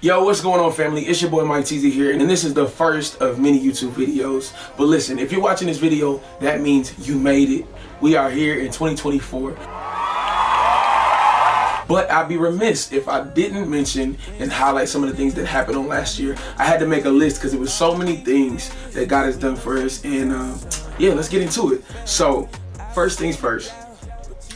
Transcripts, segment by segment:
Yo, what's going on, family? It's your boy Mike Teezy here, and this is the first of many YouTube videos. But listen, if you're watching this video, that means you made it. We are here in 2024. But I'd be remiss if I didn't mention and highlight some of the things that happened on last year. I had to make a list because there was so many things that God has done for us, and yeah, let's get into it. So, first things first.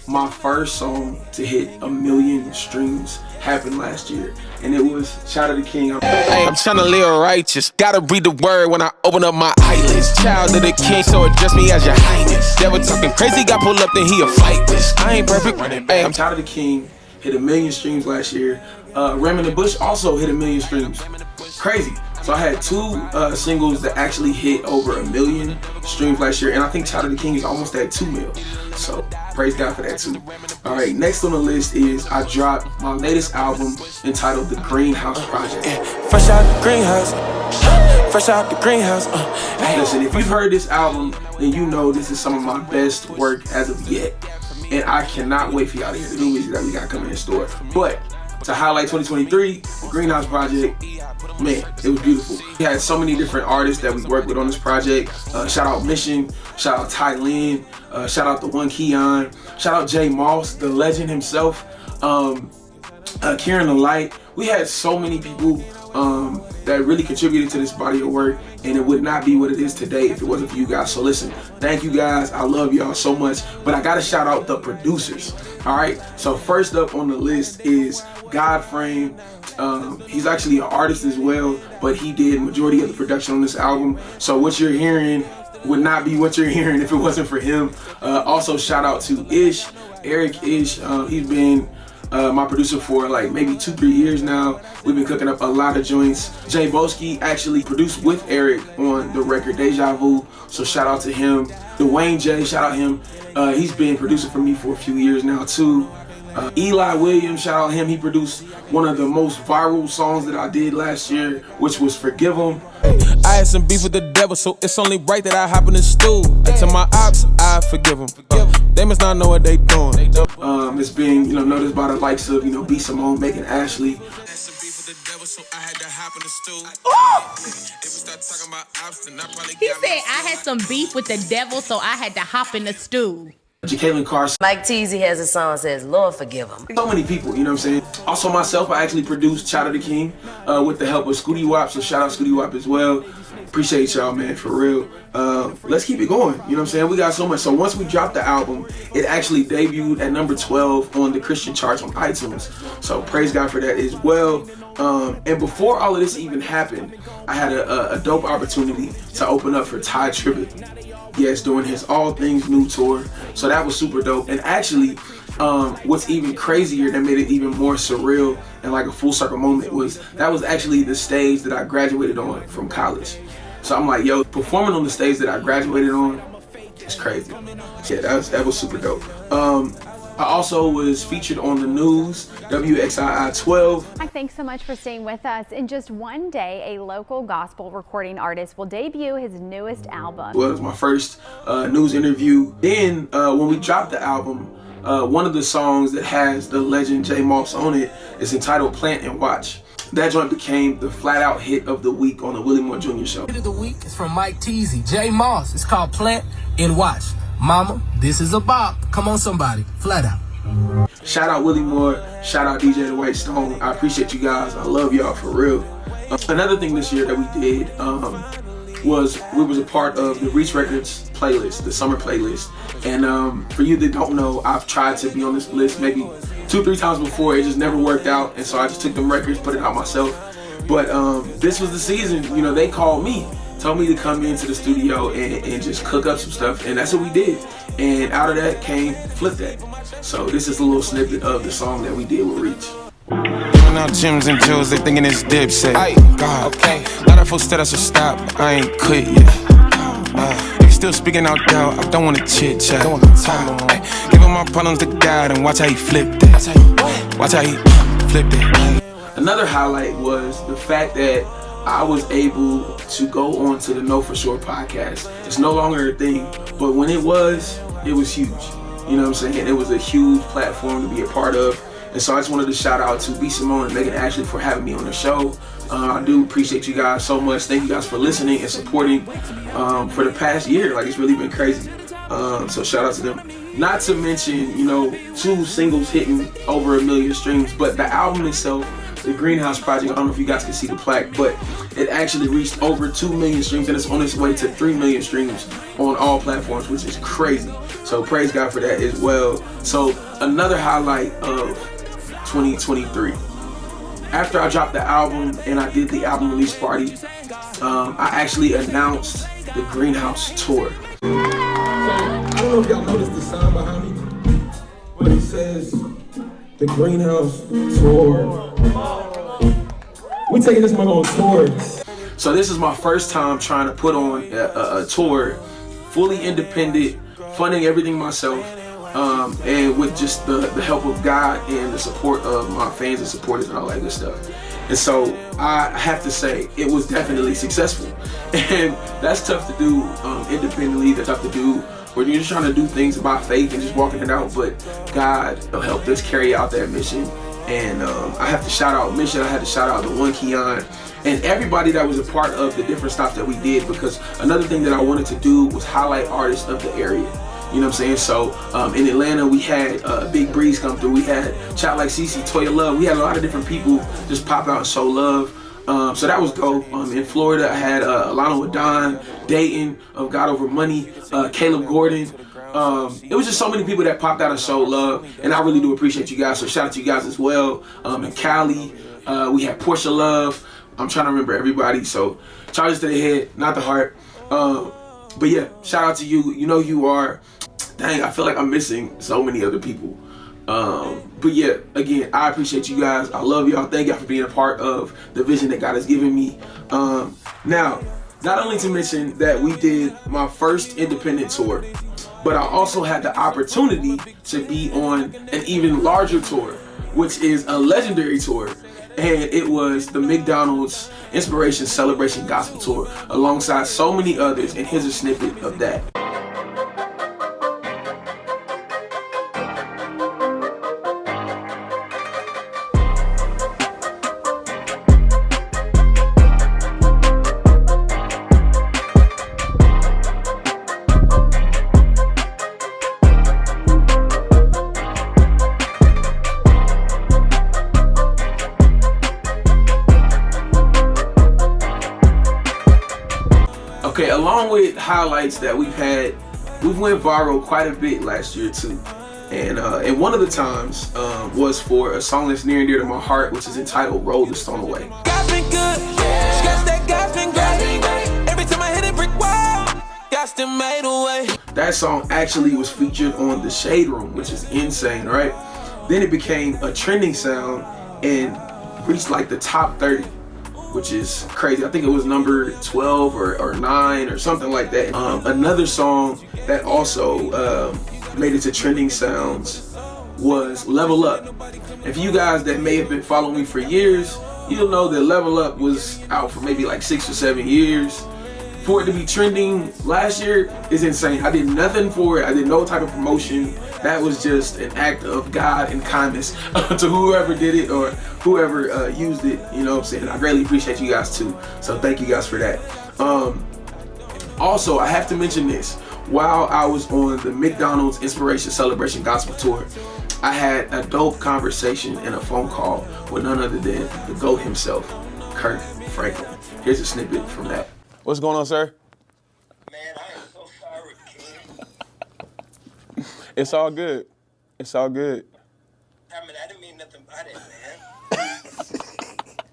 My first song to hit 1 million streams happened last year, and it was Child of the King. I'm trying to live righteous. Gotta read the word when I open up my eyelids. Child of the King, so address me as your highness. Devil talking crazy, got pulled up, then he a flight risk. I ain't perfect. Hey, I'm Child of the King hit 1 million streams last year. Ram in the Bush also hit 1 million streams. Crazy. So I had two singles that actually hit over 1 million streams last year, and I think Child of the King is almost at 2 mil. So praise God for that too. All right, next on the list is I dropped my latest album entitled The Greenhouse Project. Fresh out the greenhouse. Fresh out the greenhouse. Listen, if you've heard this album, then you know this is some of my best work as of yet. And I cannot wait for y'all to hear the new music that we got coming in store. But to highlight 2023, The Greenhouse Project, man, it was beautiful. We had so many different artists that we worked with on this project. Shout out Mission, shout out Ty Lynn, shout out the One Keon, shout out Jay Moss, the legend himself, Kieran the Light. We had so many people that really contributed to this body of work, and it would not be what it is today if it wasn't for you guys. So listen, thank you guys. I love y'all so much, but I gotta shout out the producers. All right, so first up on the list is Godframe. He's actually an artist as well, but he did majority of the production on this album. So what you're hearing would not be what you're hearing if it wasn't for him. Also shout out to Ish, Eric Ish. He's been my producer for like maybe 2-3 years now. We've been cooking up a lot of joints. Jay Boski actually produced with Eric on the record Deja Vu, so shout out to him. Dwayne J, shout out him. He's been producing for me for a few years now too. Eli Williams, shout out him. He produced one of the most viral songs that I did last year, which was Forgive 'Em. I had some beef with the devil, so it's only right that I hop in the stool. And to my ops, I forgive them. They must not know what they doing. It's been, noticed by the likes of, B. Simone, Megan Ashley. He said I had some beef with the devil, so I had to hop in the stew. Jacqueline Carson. Mike Teezy has a song that says, Lord forgive him. So many people, you know what I'm saying? Also myself, I actually produced Child of the King with the help of Scooty Wop, so shout out Scooty Wop as well. Appreciate y'all, man, for real. Let's keep it going, you know what I'm saying? We got so much. So once we dropped the album, it actually debuted at number 12 on the Christian charts on iTunes. So praise God for that as well. And before all of this even happened, I had a dope opportunity to open up for Ty Tribbett. Yes, doing his All Things New tour. So that was super dope. And actually, what's even crazier that made it even more surreal and like a full circle moment was that was actually the stage that I graduated on from college. So I'm like, yo, performing on the stage that I graduated on, it's crazy. Yeah, that was super dope. I also was featured on the news, WXII 12. Thanks so much for staying with us. In just one day, a local gospel recording artist will debut his newest album. Well, it was my first news interview. Then when we dropped the album, one of the songs that has the legend Jay Moss on it is entitled Plant and Watch. That joint became the flat out hit of the week on the Willie Moore Jr. show. Hit of the week is from Mike Teezy, Jay Moss. It's called Plant and Watch. Mama, this is a bop. Come on, somebody. Flat out. Shout out Willie Moore. Shout out DJ The White Stone. I appreciate you guys. I love y'all for real. Another thing this year that we did was we was a part of the Reach Records playlist, the summer playlist. And for you that don't know, I've tried to be on this list maybe 2-3 times before. It just never worked out. And so I just took them records, put it out myself. But this was the season, they called me. Told me to come into the studio and just cook up some stuff, and that's what we did. And out of that came Flip That. So this is a little snippet of the song that we did with Reach. Now Jims and Jules, they thinking it's Dipset. Ay, God, okay. A lot of folks said I should stop, I ain't quit yet. They still speaking out doubt, I don't wanna chit chat. Giving my problems to God and watch how he flip that. Watch how he flip that. Another highlight was the fact that I was able to go on to the Know For Sure podcast. It's no longer a thing, but when it was huge. You know what I'm saying? It was a huge platform to be a part of. And so I just wanted to shout out to B. Simone and Megan Ashley for having me on the show. I do appreciate you guys so much. Thank you guys for listening and supporting for the past year. Like, it's really been crazy. So shout out to them. Not to mention, you know, 2 singles hitting over 1 million streams, but the album itself, the Greenhouse Project, I don't know if you guys can see the plaque, but it actually reached over 2 million streams, and it's on its way to 3 million streams on all platforms, which is crazy. So praise God for that as well. So another highlight of 2023. After I dropped the album and I did the album release party, I actually announced the Greenhouse Tour. So, I don't know if y'all noticed the sign behind me, but it says the Greenhouse Tour. We're taking this mug on tour. So this is my first time trying to put on a tour, fully independent, funding everything myself, and with just the help of God and the support of my fans and supporters and all that good stuff. And so I have to say it was definitely successful. And that's tough to do independently. That's tough to do when you're just trying to do things by faith and just walking it out. But God helped us carry out that mission. And I have to shout out Mission. I had to shout out the One Keon and everybody that was a part of the different stops that we did, because another thing that I wanted to do was highlight artists of the area. You know what I'm saying? So in Atlanta, we had Big Breeze come through. We had Chat Like CeCe, Toya Love. We had a lot of different people just pop out and show love. So that was dope. In Florida, I had Alana with Don, Dayton of God Over Money, Caleb Gordon. It was just so many people that popped out and showed love, and I really do appreciate you guys. So shout out to you guys as well. In Cali, we had Portia Love. I'm trying to remember everybody. So charges to the head, not the heart. But yeah, shout out to you. You know you are. Dang, I feel like I'm missing so many other people. But yeah, again, I appreciate you guys. I love y'all. Thank y'all for being a part of the vision that God has given me. Now, not only to mention that we did my first independent tour, but I also had the opportunity to be on an even larger tour, which is a legendary tour. And it was the McDonald's Inspiration Celebration Gospel Tour alongside so many others. And here's a snippet of that. Okay, along with highlights that we've had, we've went viral quite a bit last year too. And one of the times was for a song that's near and dear to my heart, which is entitled Roll the Stone Away. God's been good, God's been great. Every time I hit a brick wall, God's still made a way. That song actually was featured on The Shade Room, which is insane, right? Then it became a trending sound and reached like the top 30. Which is crazy. I think it was number 12 or 9 or something like that. Another song that also made it to trending sounds was Level Up. If you guys that may have been following me for years, you'll know that Level Up was out for maybe like 6 or 7 years. For it to be trending last year is insane. I did nothing for it. I did no type of promotion. That was just an act of God and kindness to whoever did it or whoever used it. You know what I'm saying? I greatly appreciate you guys too. So thank you guys for that. Also, I have to mention this. While I was on the McDonald's Inspiration Celebration Gospel Tour, I had a dope conversation and a phone call with none other than the GOAT himself, Kirk Franklin. Here's a snippet from that. What's going on, sir? Man, I am so sorry, kid. It's all good. It's all good. I mean, I didn't mean nothing by it, man.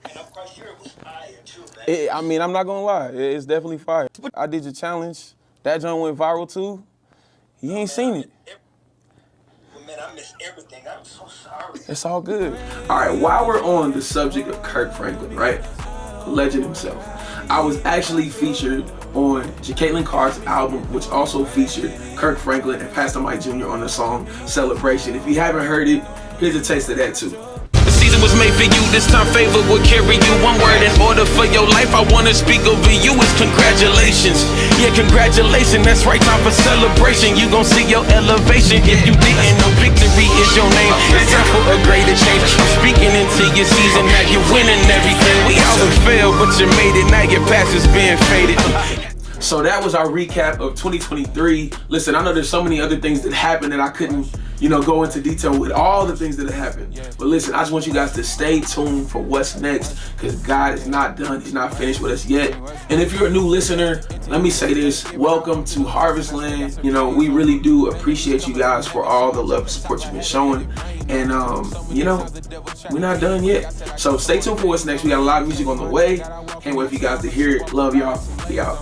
And I'm quite sure it was fire, too, man. I mean, I'm not gonna lie. It's definitely fire. I did your challenge. That joint went viral too. You ain't seen it. Well, man, I missed everything. I'm so sorry. It's all good. All right, while we're on the subject of Kirk Franklin, right? Legend himself. I was actually featured on Caitlin Carr's album, which also featured Kirk Franklin and Pastor Mike Jr. on the song Celebration. If you haven't heard it, here's a taste of that too. The season was made for you. This time favor will carry you. One word in order for your life. I wanna speak over you is congratulations. Yeah, congratulations. That's right, time for celebration. You gon' see your elevation. If you didn't know, victory is your name. It's time for a greater change. I'm speaking into your season. Now you're winning everything. We all have failed, but you made it. Now your past is being faded. So that was our recap of 2023. Listen, I know there's so many other things that happened that I couldn't, go into detail with all the things that have happened. But listen, I just want you guys to stay tuned for what's next, because God is not done. He's not finished with us yet. And if you're a new listener, let me say this. Welcome to Harvest Land. We really do appreciate you guys for all the love and support you've been showing. And, we're not done yet. So stay tuned for what's next. We got a lot of music on the way. Can't wait for you guys to hear it. Love y'all. Be out.